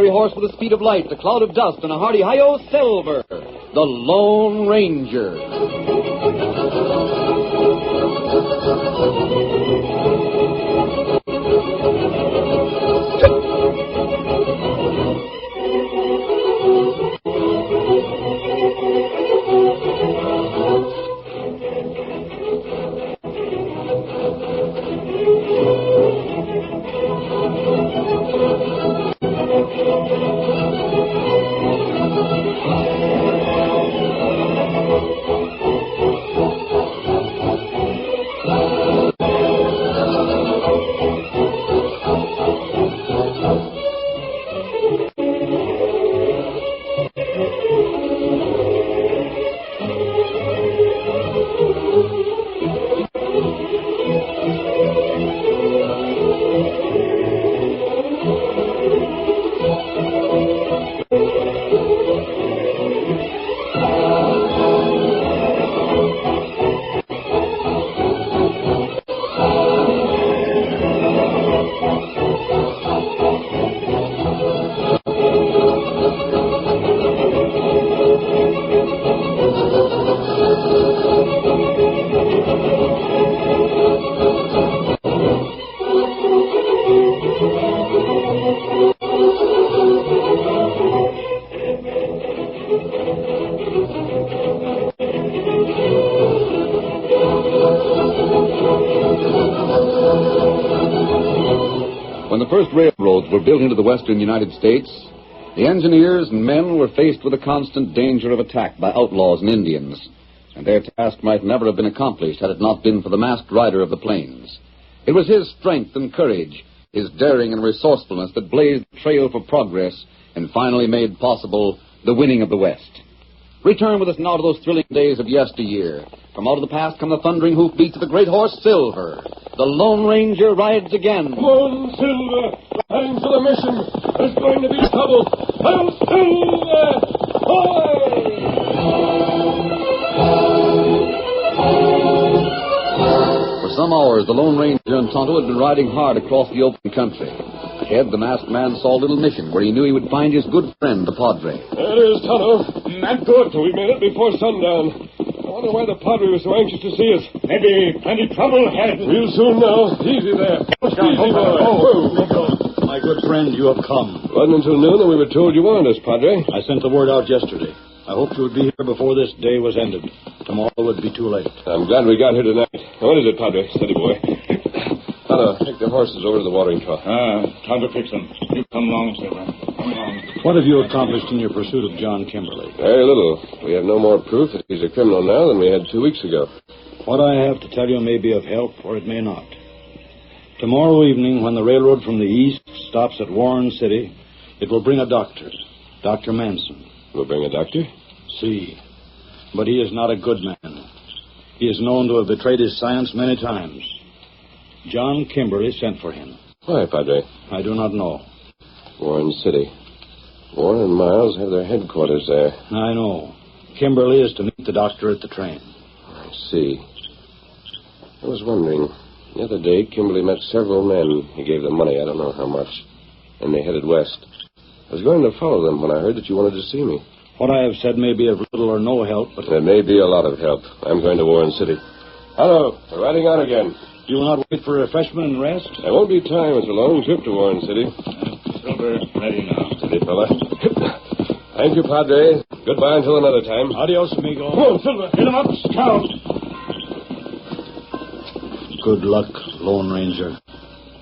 fiery horse with the speed of light, a cloud of dust, and a hearty hi-yo Silver, the Lone Ranger. When the first railroads were built into the western United States, the engineers and men were faced with a constant danger of attack by outlaws and Indians, and their task might never have been accomplished had it not been for the masked rider of the plains. It was his strength and courage, his daring and resourcefulness that blazed the trail for progress and finally made possible the winning of the West. Return with us now to those thrilling days of yesteryear. From out of the past come the thundering hoofbeats of the great horse Silver. The Lone Ranger rides again. Come on, Silver. We're heading for the mission. There's going to be trouble. Help, Silver! For some hours, the Lone Ranger and Tonto had been riding hard across the open country. Ahead, the masked man saw a little mission where he knew he would find his good friend, the Padre. There it is, Tonto. Not good. We made it before sundown. I wonder why the Padre was so anxious to see us. Maybe plenty trouble ahead. We'll soon know. Easy there. Easy, boy. Oh, my good friend, you have come. It wasn't until noon that we were told you wanted us, Padre. I sent the word out yesterday. I hoped you would be here before this day was ended. Tomorrow would be too late. I'm glad we got here tonight. What is it, Padre? Steady, boy. Tonto, take the horses over to the watering trough. Time to fix them. You come along, Silver. Come along. What have you accomplished in your pursuit of John Kimberly? Very little. We have no more proof that he's a criminal now than we had 2 weeks ago. What I have to tell you may be of help, or it may not. Tomorrow evening, when the railroad from the east stops at Warren City, it will bring a doctor, Dr. Manson. We'll bring a doctor? See, but he is not a good man. He is known to have betrayed his science many times. John Kimberly sent for him. Why, Padre? I do not know. Warren City. Warren and Miles have their headquarters there. I know. Kimberly is to meet the doctor at the train. I see. I was wondering. The other day, Kimberly met several men. He gave them money, I don't know how much. And they headed west. I was going to follow them when I heard that you wanted to see me. What I have said may be of little or no help, but... There may be a lot of help. I'm going to Warren City. Hello. We're riding on again. You will not wait for refreshment and rest? There won't be time. It's a long trip to Warren City. Silver, ready now. Steady, fella. Thank you, Padre. Goodbye until another time. Adios, amigo. Come on, Silver. Hit him up, scout. Good luck, Lone Ranger.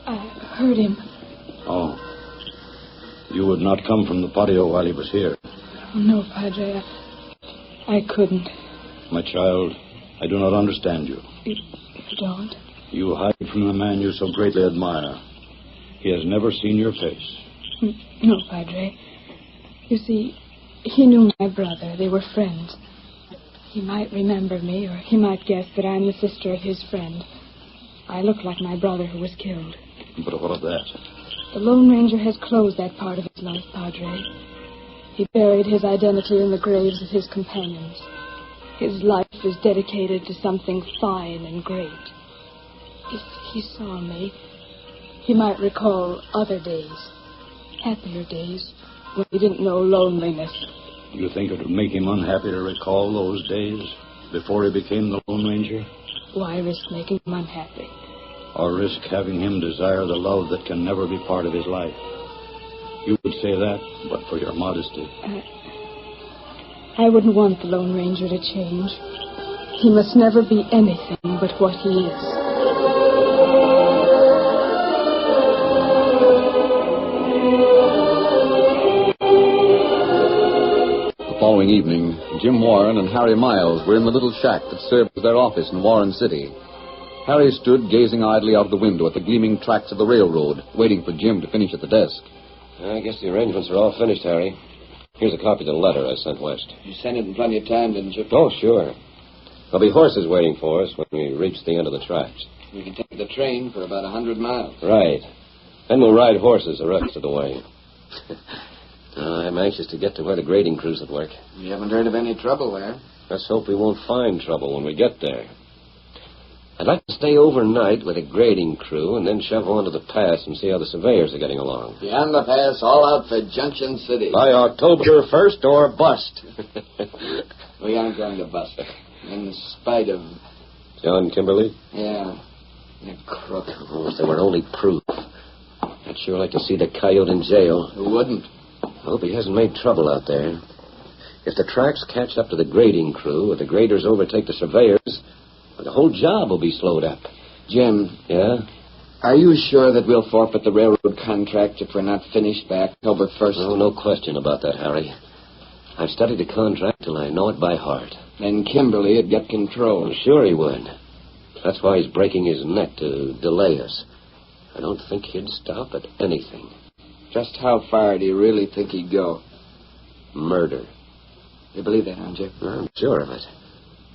I heard him. Oh. You would not come from the patio while he was here. Oh, no, Padre. I couldn't. My child, I do not understand you. You don't? You hide from the man you so greatly admire. He has never seen your face. No, Padre. You see, he knew my brother. They were friends. He might remember me, or he might guess that I'm the sister of his friend. I look like my brother who was killed. But what of that? The Lone Ranger has closed that part of his life, Padre. He buried his identity in the graves of his companions. His life is dedicated to something fine and great. If he saw me, he might recall other days. happier days when he didn't know loneliness. You think it would make him unhappy to recall those days before he became the Lone Ranger? Why risk making him unhappy? Or risk having him desire the love that can never be part of his life? You would say that, but for your modesty. I wouldn't want the Lone Ranger to change. He must never be anything but what he is. The following evening, Jim Warren and Harry Miles were in the little shack that served as their office in Warren City. Harry stood gazing idly out of the window at the gleaming tracks of the railroad, waiting for Jim to finish at the desk. I guess the arrangements are all finished, Harry. Here's a copy of the letter I sent west. You sent it in plenty of time, didn't you? Oh, sure. There'll be horses waiting for us when we reach the end of the tracks. We can take the train for about 100 miles. Right. Then we'll ride horses the rest of the way. I'm anxious to get to where the grading crew's at work. You haven't heard of any trouble there. Let's hope we won't find trouble when we get there. I'd like to stay overnight with a grading crew and then shove on to the pass and see how the surveyors are getting along. Beyond the pass, all out for Junction City. By October 1st or bust. We aren't going to bust. In spite of... John Kimberly? Yeah. You crook. Oh, if there were only proof. I'd sure like to see the coyote in jail. Who wouldn't? I hope he hasn't made trouble out there. If the tracks catch up to the grading crew or the graders overtake the surveyors... the whole job will be slowed up. Jim. Yeah? Are you sure that we'll forfeit the railroad contract if we're not finished by October 1st? Oh, no question about that, Harry. I've studied the contract till I know it by heart. Then Kimberly would get control. I'm sure he would. That's why he's breaking his neck to delay us. I don't think he'd stop at anything. Just how far do you really think he'd go? Murder. You believe that, don't you? I'm sure of it.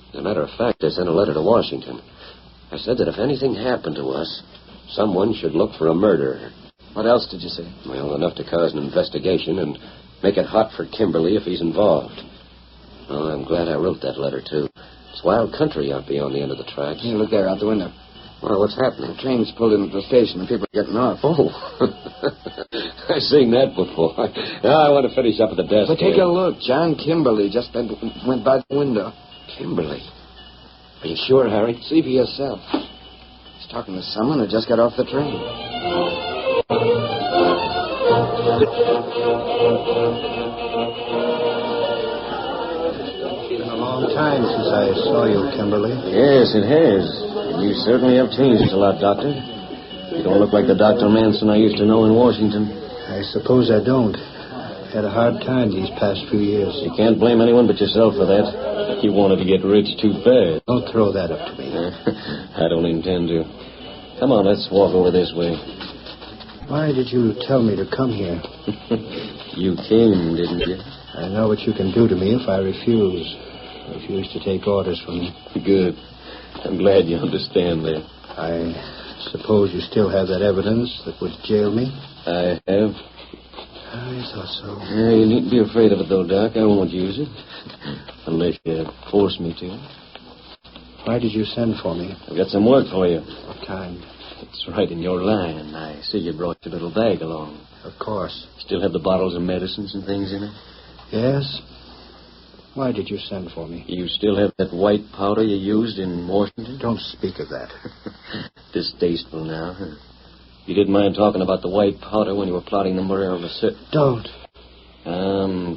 As a matter of fact, I sent a letter to Washington. I said that if anything happened to us, someone should look for a murderer. What else did you say? Well, enough to cause an investigation and make it hot for Kimberly if he's involved. Oh, I'm glad I wrote that letter, too. It's wild country out beyond the end of the tracks. Hey, look there, out the window. Well, what's happening? The train's pulled into the station and people are getting off. Oh, I've seen that before. Now I want to finish up at the desk. But take a look. John Kimberly just went by the window. Kimberly? Are you sure, Harry? See for yourself. He's talking to someone who just got off the train. It's been a long time since I saw you, Kimberly. Yes, it has. And you certainly have changed a lot, Doctor. You don't look like the Dr. Manson I used to know in Washington. I suppose I don't. Had a hard time these past few years. You can't blame anyone but yourself for that. You wanted to get rich too fast. Don't throw that up to me. I don't intend to. Come on, let's walk over this way. Why did you tell me to come here? You came, didn't you? I know what you can do to me if I refuse. Refuse to take orders from you. Good. I'm glad you understand that. I suppose you still have that evidence that would jail me? I have. I thought so. Yeah, you needn't be afraid of it, though, Doc. I won't use it. Unless you force me to. Why did you send for me? I've got some work for you. What kind? It's right in your line. I see you brought your little bag along. Of course. Still have the bottles of medicines and things in it? Yes? Why did you send for me? You still have that white powder you used in Washington? Don't speak of that. Distasteful now, huh? You didn't mind talking about the white powder when you were plotting the murder of a Don't.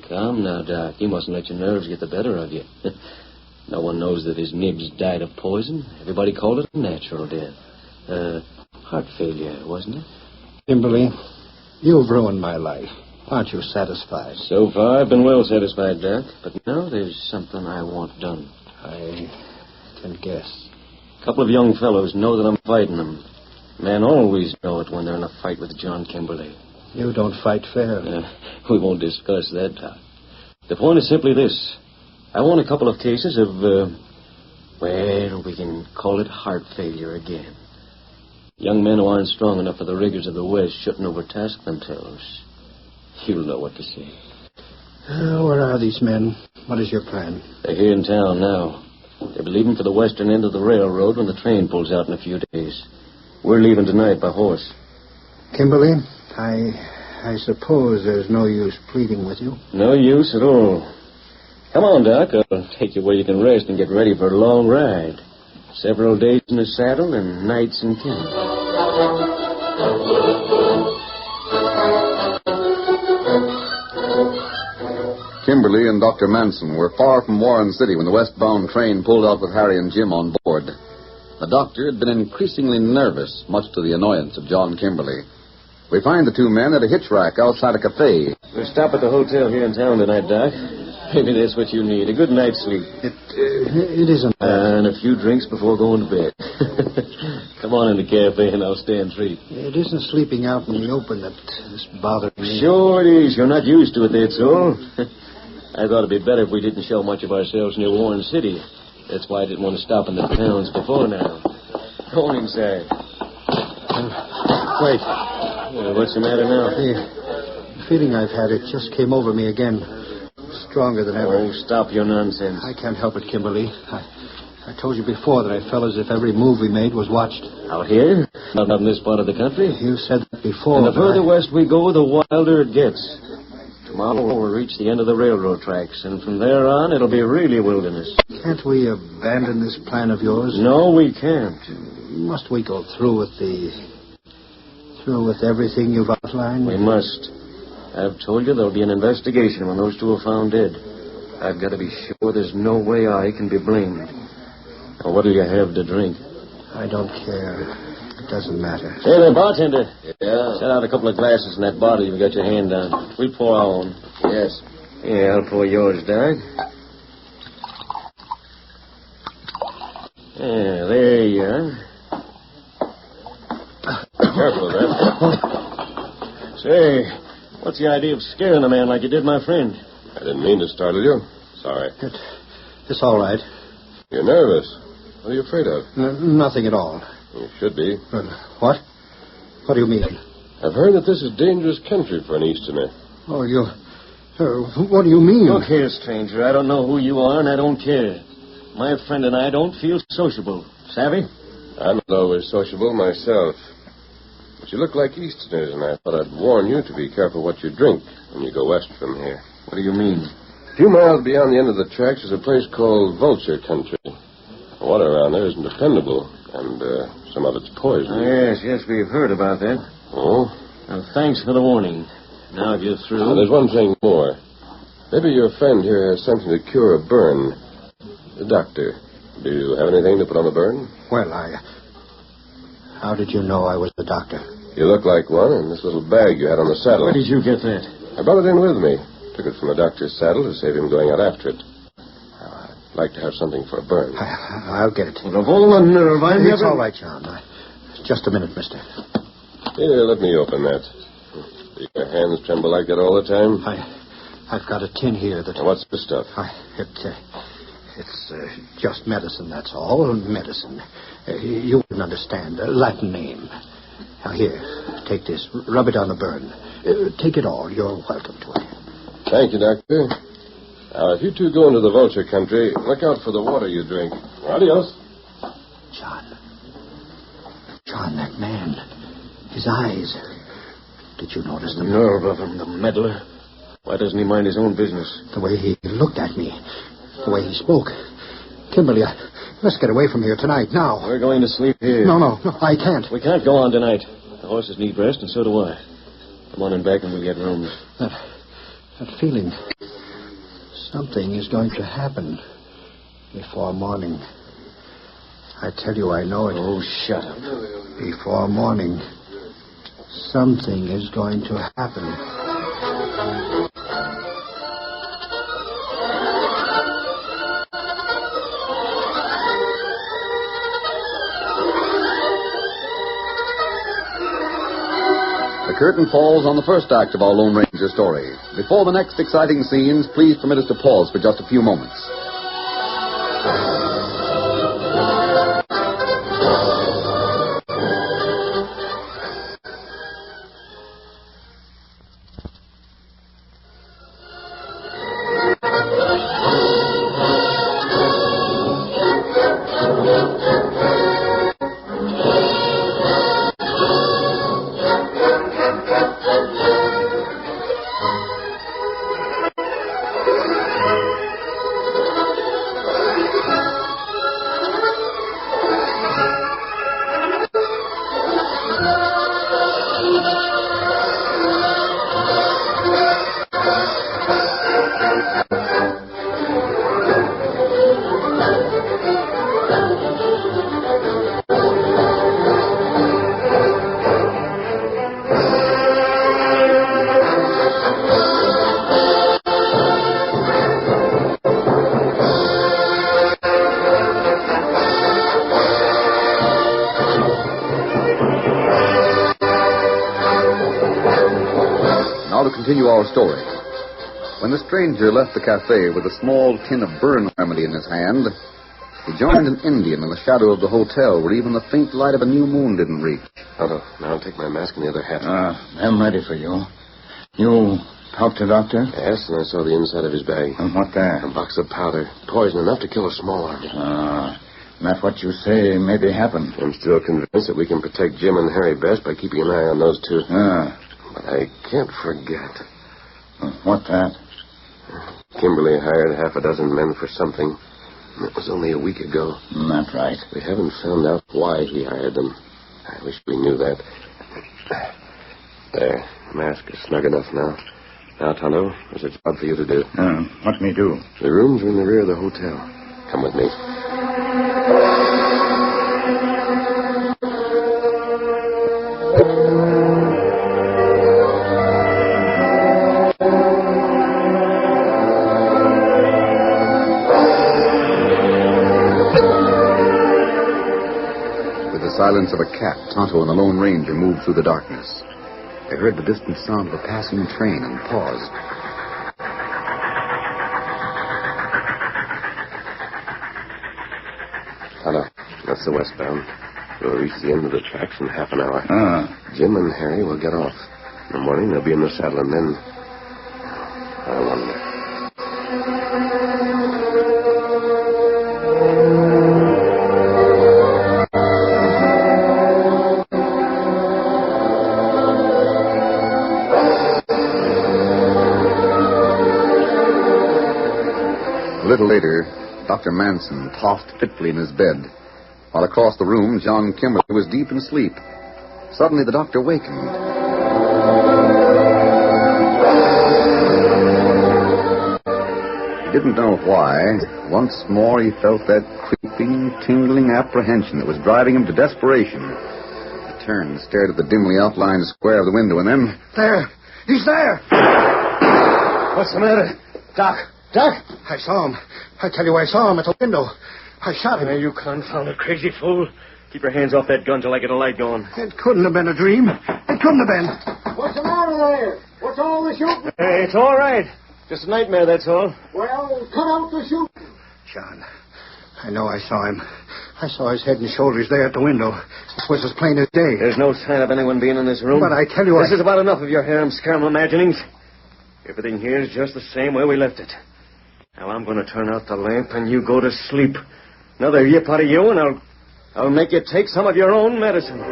Come now, Doc. You mustn't let your nerves get the better of you. No one knows that his nibs died of poison. Everybody called it a natural death. Heart failure, wasn't it? Kimberly, you've ruined my life. Aren't you satisfied? So far, I've been well satisfied, Doc. But now there's something I want done. I can guess. A couple of young fellows know that I'm fighting them. Men always know it when they're in a fight with John Kimberly. You don't fight fair. We won't discuss that, Doc. The point is simply this. I want a couple of cases of, well, we can call it heart failure again. Young men who aren't strong enough for the rigors of the West shouldn't overtask themselves. You'll know what to say. Where are these men? What is your plan? They're here in town now. They'll be leaving for the western end of the railroad when the train pulls out in a few days. We're leaving tonight by horse. Kimberly, I I suppose there's no use pleading with you. No use at all. Come on, Doc. I'll take you where you can rest and get ready for a long ride. Several days in the saddle and nights in camp. Kimberly and Dr. Manson were far from Warren City when the westbound train pulled out with Harry and Jim on board. The doctor had been increasingly nervous, much to the annoyance of John Kimberly. We find the two men at a hitch rack outside a cafe. We'll stop at the hotel here in town tonight, Doc. Maybe that's what you need, a good night's sleep. It isn't bad. And a few drinks before going to bed. Come on in the cafe and I'll stand treat. It isn't sleeping out in the open that's bothering me. Sure it is. You're not used to it, that's all. I thought it'd be better if we didn't show much of ourselves near Warren City. That's why I didn't want to stop in the towns before now. Go on inside. Wait. What's the matter now? The feeling I've had, it just came over me again. Stronger than ever. Oh, stop your nonsense. I can't help it, Kimberly. I told you before that I felt as if every move we made was watched. Out here? Not in this part of the country? You said that before. And the further west we go, the wilder it gets. Tomorrow we'll reach the end of the railroad tracks, and from there on it'll be really wilderness. Can't we abandon this plan of yours? No, we can't. Must we go through with everything you've outlined? We must. I've told you there'll be an investigation when those two are found dead. I've got to be sure there's no way I can be blamed. Now, what'll you have to drink? I don't care. It doesn't matter. Hey there, bartender. Yeah? Set out a couple of glasses in that bottle you've got your hand on. We'll pour our own. Yes. Yeah, I'll pour yours, Doc. Yeah, there you are. Careful of that. Say, what's the idea of scaring a man like you did my friend? I didn't mean to startle you. Sorry. It's all right. You're nervous. What are you afraid of? Nothing at all. You should be. What? What do you mean? I've heard that this is dangerous country for an Easterner. Oh, what do you mean? Look here, stranger. I don't know who you are, and I don't care. My friend and I don't feel sociable. Savvy? I'm not always sociable myself. But you look like Easterners, and I thought I'd warn you to be careful what you drink when you go west from here. What do you mean? A few miles beyond the end of the tracks is a place called Vulture country. The water around there isn't dependable, and some of it's poison. Yes, we've heard about that. Oh? Well, thanks for the warning. Now if you're through... Now, there's one thing more. Maybe your friend here has something to cure a burn. The doctor, do you have anything to put on the burn? Well, how did you know I was the doctor? You look like one in this little bag you had on the saddle. Where did you get that? I brought it in with me. Took it from the doctor's saddle to save him going out after it. I'd like to have something for a burn. I'll get it. Well, of all the nerve I've It's ever... all right, John. Just a minute, mister. Here, let me open that. Do your hands tremble like that all the time? I've got a tin here that... Now, what's the stuff? It's just medicine, that's all. Medicine. You wouldn't understand. A Latin name. Now, here, take this. Rub it on the burn. Take it all. You're welcome to it. Thank you, Doctor. Now, if you two go into the Vulture country, look out for the water you drink. Adios. John, that man. His eyes. Did you notice them? Nerve of him, the meddler. Why doesn't he mind his own business? The way he looked at me. The way he spoke. Kimberly, let's get away from here tonight, now. We're going to sleep here. No, I can't. We can't go on tonight. The horses need rest, and so do I. Come on in back and we'll get rooms. That feeling. Something is going to happen before morning. I tell you, I know it. Oh, shut up. Before morning, something is going to happen. The curtain falls on the first act of our Lone Ranger story. Before the next exciting scenes, please permit us to pause for just a few moments. to continue our story. When the stranger left the cafe with a small tin of burn remedy in his hand, he joined an Indian in the shadow of the hotel where even the faint light of a new moon didn't reach. Now I'll take my mask and the other hat. I'm ready for you. You talked to the doctor? Yes, and I saw the inside of his bag. And what there? A box of powder. Poison enough to kill a small army. That's what you say maybe happened. I'm still convinced that we can protect Jim and Harry best by keeping an eye on those two. But I can't forget. What that? Kimberly hired half a dozen men for something. It was only a week ago. That's right. We haven't found out why he hired them. I wish we knew that. There. Mask is snug enough now. Now, Tonto, there's a job for you to do. What me do? The rooms are in the rear of the hotel. Come with me. With the silence of a cat, Tonto and the Lone Ranger moved through the darkness. They heard the distant sound of a passing train and paused. Tonto, that's the westbound. We'll reach the end of the tracks in half an hour. Jim and Harry will get off. In the morning, they'll be in the saddle, and then... I wonder... A little later, Dr. Manson tossed fitfully in his bed, while across the room, John Kimberly was deep in sleep. Suddenly, the doctor wakened. He didn't know why. Once more, he felt that creeping, tingling apprehension that was driving him to desperation. He turned and stared at the dimly outlined square of the window, and then... There! He's there! What's the matter? Doc! Doc! I saw him. I tell you, I saw him at the window. I shot him. You confounded crazy fool. Keep your hands off that gun till I get a light going. It couldn't have been a dream. It couldn't have been. What's the matter there? What's all the shooting? Hey, it's all right. Just a nightmare, that's all. Well, cut out the shooting. John, I know I saw him. I saw his head and shoulders there at the window. It was as plain as day. There's no sign of anyone being in this room. But I tell you... This is about enough of your harem-scarum imaginings. Everything here is just the same way we left it. Now I'm going to turn out the lamp and you go to sleep. Another yip out of you and I'll make you take some of your own medicine.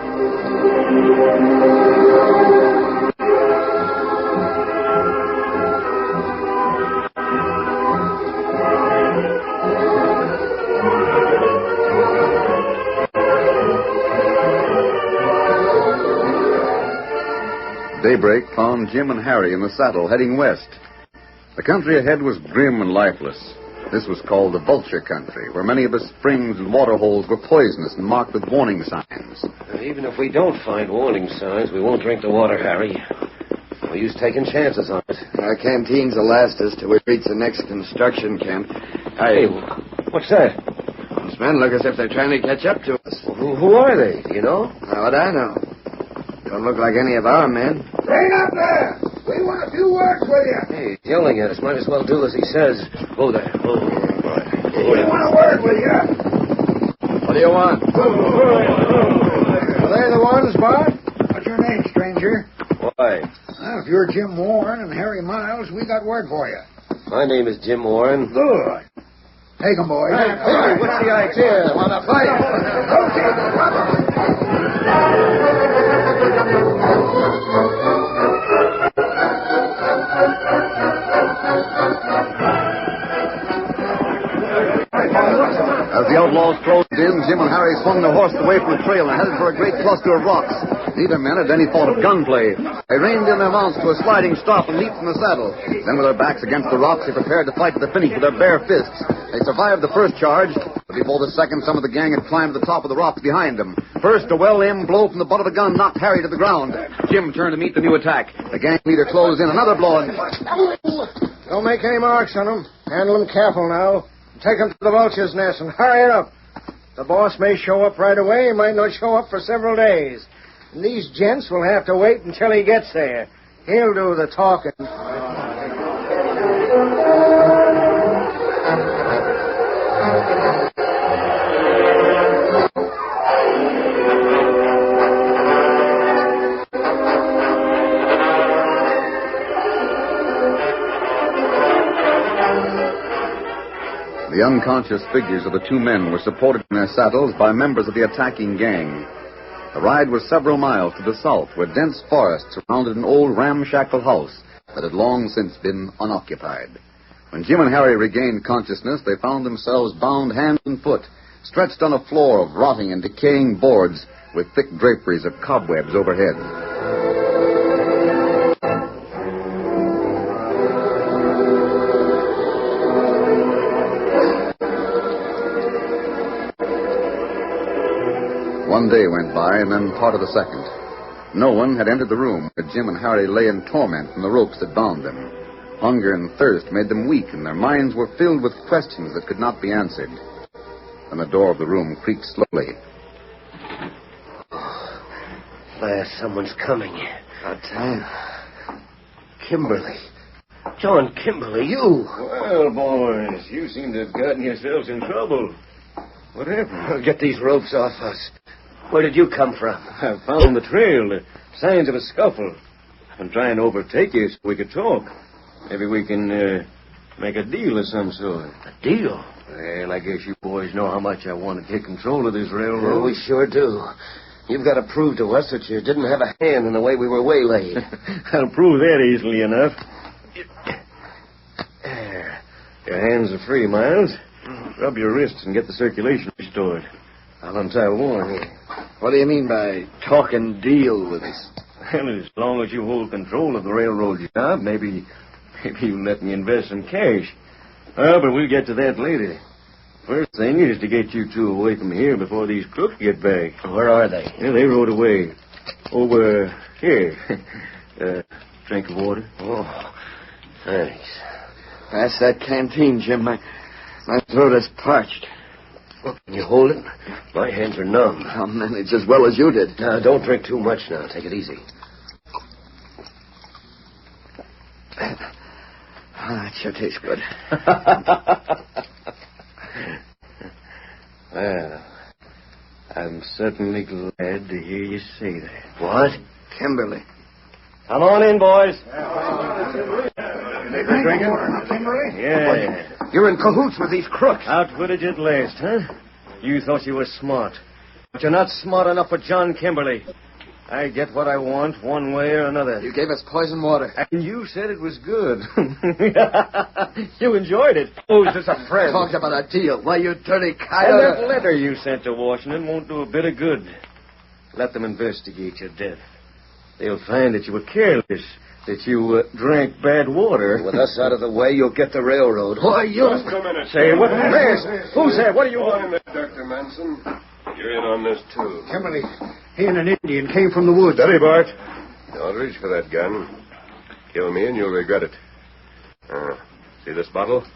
Daybreak found Jim and Harry in the saddle, heading west. The country ahead was grim and lifeless. This was called the Vulture country, where many of the springs and water holes were poisonous and marked with warning signs. Even if we don't find warning signs, we won't drink the water, Harry. No use taking chances on it. Our canteens will last us till we reach the next construction camp. Hey, what's that? Those men look as if they're trying to catch up to us. Well, who are they? Do you know? How would I know? Don't look like any of our men. Bring up there! We want a few words with you. Hey, he's yelling at us. Might as well do as he says. Whoa there. Whoa. We want a word with you. What do you want? Are they the ones, Bart? What's your name, stranger? Why? Well, if you're Jim Warren and Harry Miles, we got word for you. My name is Jim Warren. Good. Take 'em, boys. Hey, what's the idea? Want to fight? Okay, brother. As the outlaws closed in, Jim and Harry swung their horses away from the trail and headed for a great cluster of rocks. Neither man had any thought of gunplay. They reined in their mounts to a sliding stop and leaped from the saddle. Then, with their backs against the rocks, they prepared to fight to the finish with their bare fists. They survived the first charge, but before the second, some of the gang had climbed to the top of the rocks behind them. First, a well-aimed blow from the butt of the gun knocked Harry to the ground. Jim turned to meet the new attack. The gang leader closed in. Another blow, and... Don't make any marks on them. Handle them careful now. Take them to the Vulture's nest and hurry it up. The boss may show up right away. He might not show up for several days. And these gents will have to wait until he gets there. He'll do the talking. The unconscious figures of the two men were supported in their saddles by members of the attacking gang. The ride was several miles to the south, where dense forest surrounded an old ramshackle house that had long since been unoccupied. When Jim and Harry regained consciousness, they found themselves bound hand and foot, stretched on a floor of rotting and decaying boards with thick draperies of cobwebs overhead. One day went by, and then part of the second. No one had entered the room where Jim and Harry lay in torment from the ropes that bound them. Hunger and thirst made them weak, and their minds were filled with questions that could not be answered. Then the door of the room creaked slowly. Fast, someone's coming. About time. Kimberly. John Kimberly, you. Well, boys, you seem to have gotten yourselves in trouble. What happened? Get these ropes off us. Where did you come from? I found the trail, the signs of a scuffle. I've been trying to overtake you so we could talk. Maybe we can make a deal of some sort. A deal? Well, I guess you boys know how much I want to take control of this railroad. Yeah, we sure do. You've got to prove to us that you didn't have a hand in the way we were waylaid. I'll prove that easily enough. There. Your hands are free, Miles. Rub your wrists and get the circulation restored. I'll untie Warren here. What do you mean by talking deal with us? Well, as long as you hold control of the railroad job, maybe you'll let me invest some cash. Well, but we'll get to that later. First thing is to get you two away from here before these crooks get back. Where are they? Yeah, they rode away. Over here. Drink of water. Oh, thanks. Pass that canteen, Jim. My throat is parched. Well, can you hold it? My hands are numb. I'll manage as well as you did. Now, don't drink too much now. Take it easy. That sure tastes good. Well, I'm certainly glad to hear you say that. What? Kimberly. Come on in, boys. Kimberly? Yeah. You're in cahoots with these crooks. Outwitted you at last, huh? You thought you were smart. But you're not smart enough for John Kimberly. I get what I want one way or another. You gave us poison water. And you said it was good. You enjoyed it. Posed as a friend. Talked about a deal. Why, you dirty And coyote. that letter you sent to Washington won't do a bit of good. Let them investigate your death. They'll find that you were careless, that you drank bad water. With us out of the way, you'll get the railroad. Why, you... Just a minute. Say, what? Who's that? What are you... Wait a minute, Dr. Manson. You're in on this, too. Kimberly, he and an Indian came from the woods. Steady, Bart. Don't reach for that gun. Kill me and you'll regret it. See this bottle?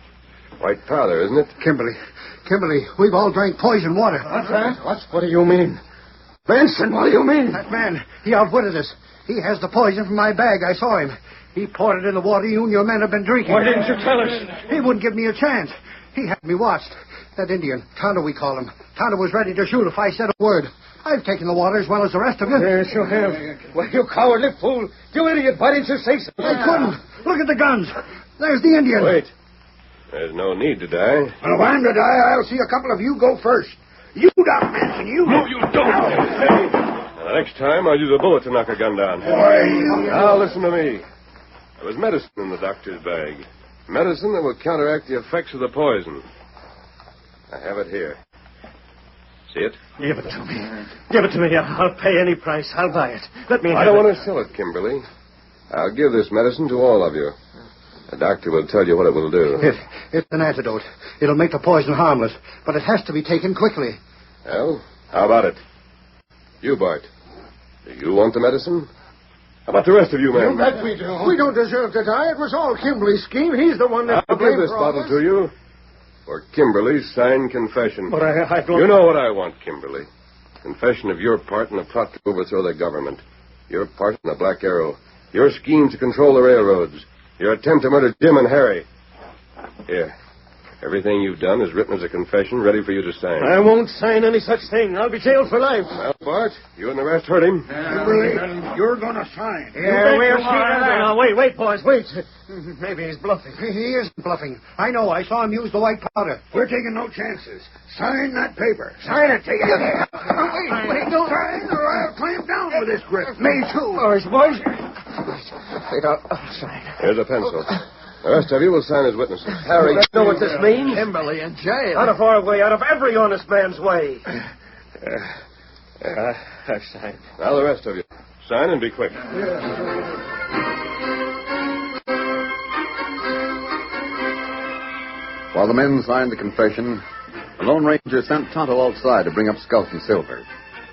White powder, isn't it? Kimberly, we've all drank poison water. What's that? What do you mean? Benson, what do you mean? That man, he outwitted us. He has the poison from my bag. I saw him. He poured it in the water you and your men have been drinking. Why didn't you tell us? He wouldn't give me a chance. He had me watched. That Indian, Tonto we call him. Tonto was ready to shoot if I said a word. I've taken the water as well as the rest of you. Yes, you have. Well, you cowardly fool. You idiot. Why didn't you say so? I couldn't. Look at the guns. There's the Indian. Wait. There's no need to die. Well, if I'm to die, I'll see a couple of you go first. You, Doc Manson, you... No, you don't. Now, the next time, I'll use a bullet to knock a gun down. Now, listen to me. There was medicine in the doctor's bag. Medicine that will counteract the effects of the poison. I have it here. See it? Give it to me. Give it to me. I'll pay any price. I'll buy it. Let me have I don't it. want to sell it, Kimberly. I'll give this medicine to all of you. The doctor will tell you what it will do. It's an antidote. It'll make the poison harmless, but it has to be taken quickly. Well, how about it? You, Bart. Do you want the medicine? How about the rest of you, men? You bet we do. We don't deserve to die. It was all Kimberly's scheme. He's the one that... I'll give this bottle to you for Kimberly's signed confession. But I don't... You know what I want, Kimberly. Confession of your part in the plot to overthrow the government. Your part in the Black Arrow. Your scheme to control the railroads. Your attempt to murder Jim and Harry. Here. Everything you've done is written as a confession, ready for you to sign. I won't sign any such thing. I'll be jailed for life. Well, Bart, you and the rest heard him. Kimberly, you're going to sign. Yeah, we'll see that. Now, wait, boys, wait. Maybe he's bluffing. He isn't bluffing. I know. I saw him use the white powder. We're taking no chances. Sign that paper. Sign it, take it. Wait, don't sign or I'll clamp down with this grip. Me, too. All right, boys. Wait, I'll sign. Here's a pencil. The rest of you will sign as witnesses. Harry, you know what this means? Kimberly in jail. Out of our way, out of every honest man's way. I've signed. Now the rest of you. Sign and be quick. While the men signed the confession, the Lone Ranger sent Tonto outside to bring up Scout and Silver.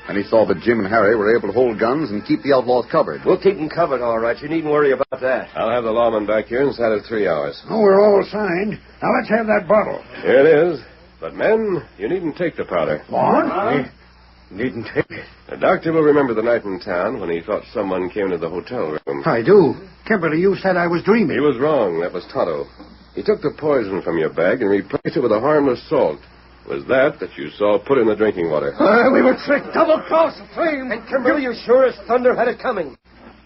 And he saw that Jim and Harry were able to hold guns and keep the outlaws covered. We'll keep them covered, all right. You needn't worry about that. I'll have the lawman back here inside of 3 hours. Oh, we're all signed. Now let's have that bottle. Here it is. But, men, you needn't take the powder. What? Needn't take it. The doctor will remember the night in town when he thought someone came into the hotel room. I do. Kimberly, you said I was dreaming. He was wrong. That was Tonto. He took the poison from your bag and replaced it with a harmless salt. It was that you saw put in the drinking water. We were tricked, double-crossed, framed. And Kimberly, you sure as thunder had it coming.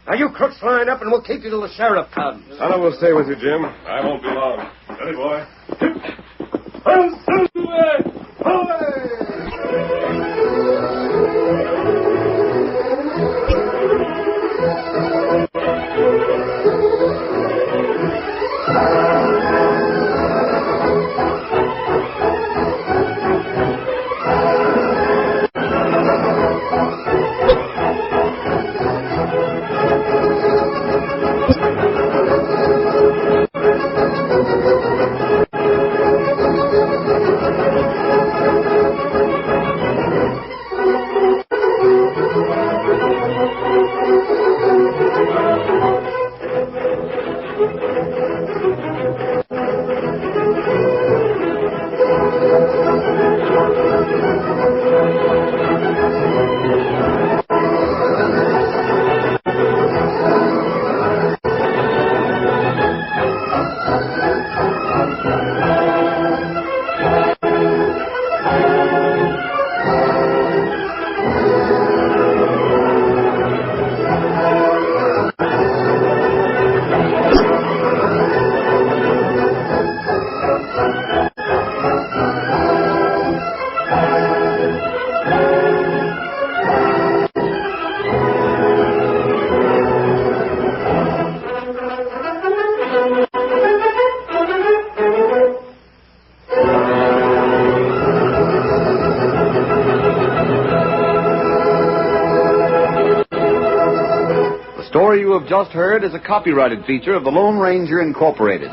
Now, you crooks line up, and we'll keep you till the sheriff comes. Tonto will stay with you, Jim. I won't be long. Steady, boy. The story you have just heard is a copyrighted feature of the Lone Ranger Incorporated.